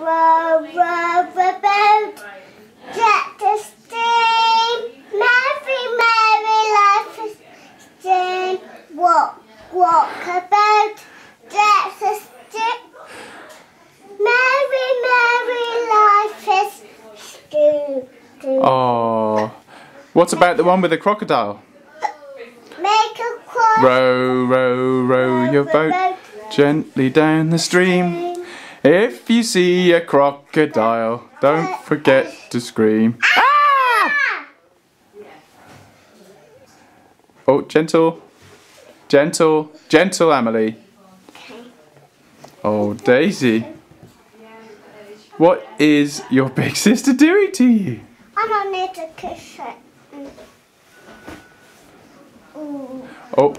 row, row the boat, get the steam. Merry, merry life is steam. Walk, walk about, get the steam. Merry, merry life is steam. Oh, what about the one with the crocodile? Make a cross. Row, row, row your boat gently down the stream. If you see a crocodile, don't forget to scream. Ah! Oh, gentle, gentle, gentle, Amelie. Oh, Daisy. What is your big sister doing to you? I don't need to kiss it. Oh.